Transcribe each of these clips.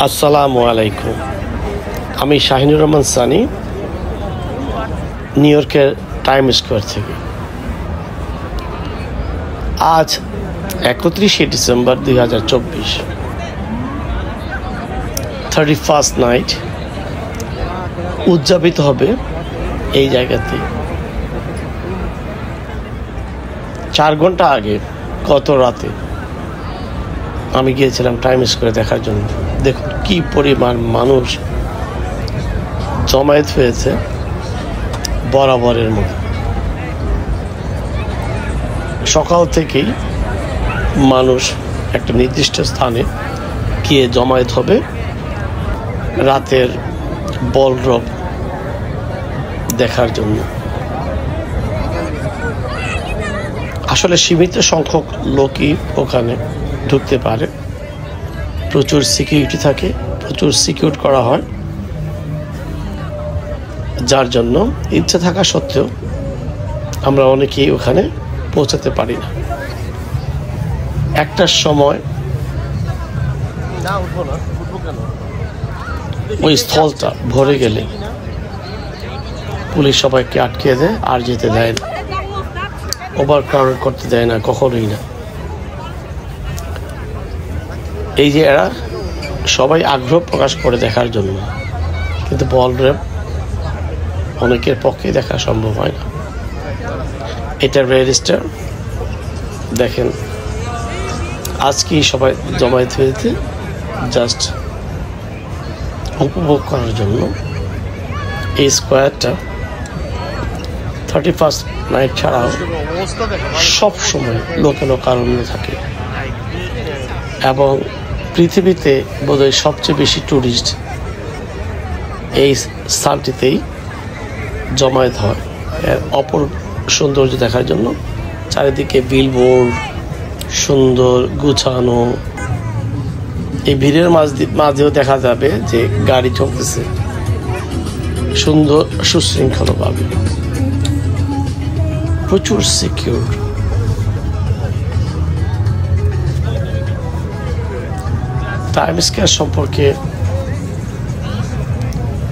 আসসালামু আলাইকুম। আমি শাহিনুর রহমান সানি, নিউ ইয়র্কের টাইম স্কোয়ার থেকে। আজ 31শে ডিসেম্বর 2024, 31st নাইট উদযাপিত হবে এই জায়গাতে। 4 ঘন্টা আগে গত রাতে আমি গিয়েছিলাম টাইম স্কোয়ারে দেখার জন্য। দেখুন কি পরিমাণ মানুষ জমায়েত হয়েছে বরাবরের মতো। সকাল থেকেই মানুষ একটা নির্দিষ্ট স্থানে গিয়ে জমায়েত হবে রাতের বল ড্রপ দেখার জন্য। আসলে সীমিত সংখ্যক লোকই ওখানে ঢুকতে পারে। প্রচুর সিকিউরিটি থাকে, প্রচুর সিকিউর করা হয়, যার জন্য ইচ্ছা থাকা সত্ত্বেও আমরা অনেকেই ওখানে পৌঁছাতে পারি না। একটার সময় ওই স্থলটা ভরে গেলে পুলিশ সবাইকে আটকে দেয়, আর যেতে দেয় না, ওভার ক্রাউড করতে দেয় না, কখনোই না। এই যে এরা সবাই আগ্রহ প্রকাশ করে দেখার জন্য, কিন্তু বল ড্রপ অনেকের পক্ষে দেখা সম্ভব হয় না। এটা রেজিস্টার দেখেন, আজকেই সবাই জমায়েত হয়েছে জাস্ট উপভোগ করার জন্য। এই স্কোয়ারটা 31st নাইট ছাড়াও সব সময় লোকারণ্য থাকে, এবং পৃথিবীতে বোধহয় সবচেয়ে বেশি ট্যুরিস্ট এই স্থানটিতেই জমায়েত হয় এর অপরূপ সৌন্দর্য দেখার জন্য। চারিদিকে বিলবোর্ড, সুন্দর গুছানো। এই ভিড়ের মাঝেও দেখা যাবে যে গাড়ি চলতেছে সুন্দর সুশৃঙ্খলভাবে, প্রচুর সিকিউর। টাইম স্কোয়ার সম্পর্কে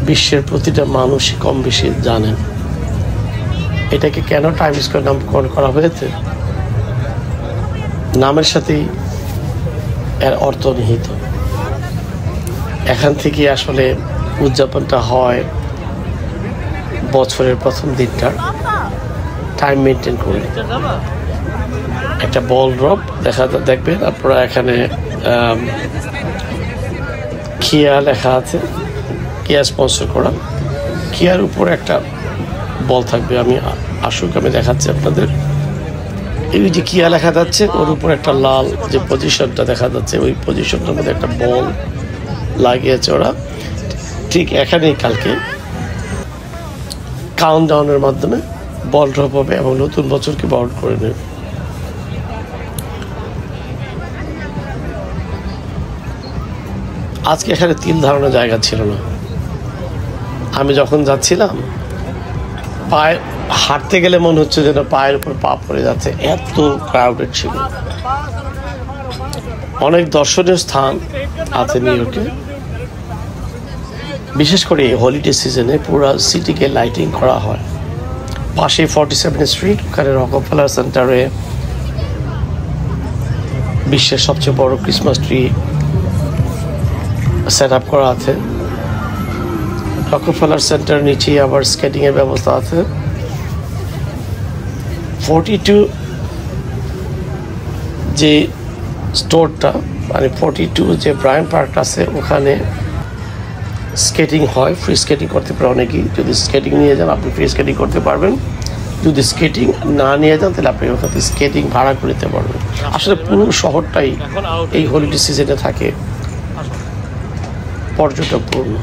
বিশ্বের প্রতিটা মানুষই কম বেশি জানেন। এটাকে কেন টাইম স্কোয়ার নামকরণ করা হয়েছে, নামের সাথেই এর অর্থ নিহিত। এখান থেকে আসলে উদযাপনটা হয় বছরের প্রথম দিনটা টাইম মেনটেন করে। একটা বল ড্রপ দেখবেন আপনারা এখানে, কিয়া লেখা আছে, কিয়া স্পন্সর করা। কিয়ার উপর একটা বল থাকবে, আমি দেখাচ্ছি আপনাদের। এই যে কিয়া লেখা যাচ্ছে, ওর উপর একটা লাল যে পজিশনটা দেখা যাচ্ছে, ওই পজিশনটার মধ্যে একটা বল লাগিয়েছে ওরা। ঠিক এখানেই কালকে কাউন্টডাউনের মাধ্যমে বল ড্রপ হবে এবং নতুন বছরকে বরণ করে নেবে। আজকে এখানে 3 ধারণা জায়গা ছিল না। আমি যখন যাচ্ছিলাম পায়ে হাঁটতে গেলে মনে হচ্ছে যেন পায়ের উপর পা পড়ে যাচ্ছে, এত ক্রাউডেড ছিল। অনেক দর্শনীয় স্থান আছে নিউ ইয়র্কে, বিশেষ করে হলিডে সিজনে পুরো সিটিকে লাইটিং করা হয়। পাশে 47 স্ট্রিট, ওখানে রকফেলার সেন্টারে বিশ্বের সবচেয়ে বড় ক্রিসমাস ট্রি সেট আপ করা আছে। রকফেলার সেন্টার নিচে আবার স্কেটিং এর ব্যবস্থা আছে। 42 যে স্টোরটা, মানে 42 যে ব্রায়ান পার্ক আছে, ওখানে স্কেটিং হয়, ফ্রি স্কেটিং করতে পারে অনেকেই। যদি স্কেটিং নিয়ে যান আপনি ফ্রি স্কেটিং করতে পারবেন, যদি স্কেটিং না নিয়ে যান তাহলে আপনি ওখানে স্কেটিং ভাড়া করে নিতে পারবেন। আসলে পুরো শহরটাই এই হলিডে সিজনে থাকে পর্যটকপূর্ণ।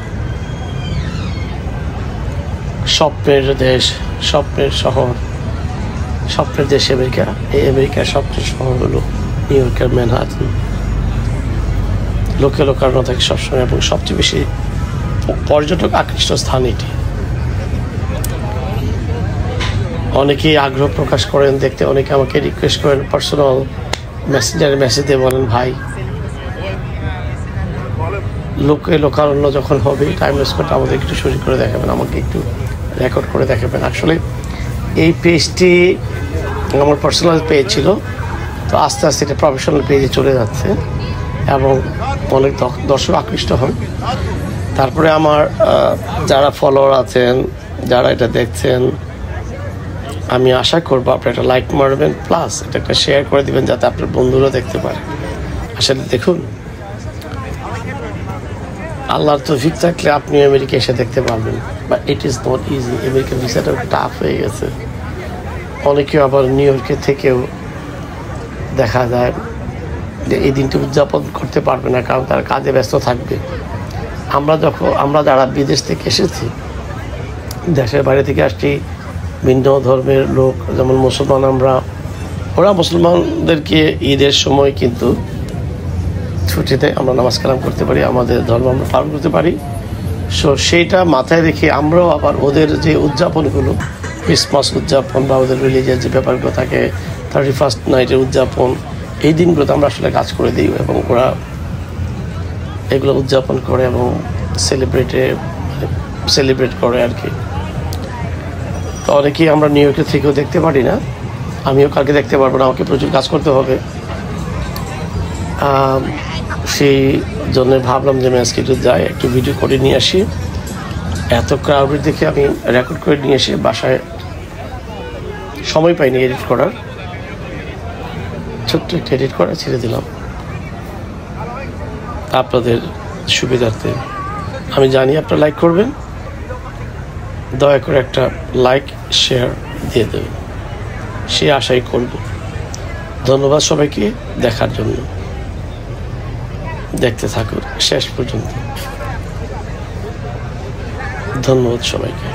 স্বপ্নের দেশ, স্বপ্নের শহর, স্বপ্নের দেশ আমেরিকা। এই আমেরিকার সবচেয়ে শহর হলো নিউ ইয়র্কের ম্যানহাটন। লোকারণ্য থাকে সবসময়, এবং সবচেয়ে বেশি পর্যটক আকৃষ্ট স্থান এটি। অনেকেই আগ্রহ প্রকাশ করেন দেখতে, অনেকে আমাকে রিকোয়েস্ট করেন, পার্সোনাল মেসেঞ্জারে মেসেজ দিয়ে বলেন, ভাই লোকারণ্য যখন হবে টাইমলেস করতে আমাদের একটু শুরু করে দেখাবেন, আমাকে একটু রেকর্ড করে দেখাবেন। আসলে এই পেজটি আমার পার্সোনাল পেজ ছিল, তো আস্তে আস্তে এটা প্রফেশনাল পেজে চলে যাচ্ছে এবং অনেক দর্শক আকৃষ্ট হন। তারপরে আমার যারা ফলোয়ার আছেন, যারা এটা দেখছেন, আমি আশা করবো আপনি একটা লাইক মারবেন, প্লাস এটা একটা শেয়ার করে দিবেন যাতে আপনার বন্ধুরা দেখতে পারে। আসলে দেখুন, আল্লাহর তৌফিক থাকলে আপনি আমেরিকা এসে দেখতে পারবেন, but it is not easy. আমেরিকার ভিসাটা টাফ হয়ে গেছে। অনেকেও আবার নিউ ইয়র্কের থেকেও দেখা যায় যে এই দিনটি উদযাপন করতে পারবে না, কারণ তারা কাজে ব্যস্ত থাকবে। আমরা যারা বিদেশ থেকে এসেছি, দেশের বাইরে থেকে আসছি, ভিন্ন ধর্মের লোক, যেমন মুসলমান, ওরা মুসলমানদেরকে ঈদের সময় কিন্তু ছুটিতে আমরা নামাজ কালাম করতে পারি, আমাদের ধর্ম আমরা পালন করতে পারি। সো সেইটা মাথায় রেখে আমরাও আবার ওদের যে উদযাপনগুলো, ক্রিসমাস উদযাপন বা ওদের রিলিজিয়াস যে ব্যাপারগুলো থাকে, 31st নাইটের উদযাপন, এই দিনগুলোতে আমরা আসলে কাজ করে দিই এবং ওরা এগুলো উদযাপন করে এবং সেলিব্রেট করে আর কি। তো অনেকেই আমরা নিউ ইয়র্কের থেকেও দেখতে পারি না, আমিও কালকে দেখতে পারবো না, আমাকে প্রচুর কাজ করতে হবে। সেই জন্য ভাবলাম যে আমি আজকে একটু যাই, একটু ভিডিও করে নিয়ে আসি। এত ক্রাউডের দেখে আমি রেকর্ড করে নিয়ে এসে বাসায় সময় পাইনি এডিট করার, ছোট্ট একটা এডিট করা ছেড়ে দিলাম আপনাদের সুবিধার্থে। আমি জানি আপনারা লাইক করবেন, দয়া করে একটা লাইক শেয়ার দিয়ে দেবেন, সে আশাই করব। ধন্যবাদ সবাইকে দেখার জন্য, দেখতে থাকুন শেষ পর্যন্ত। ধন্যবাদ সবাইকে।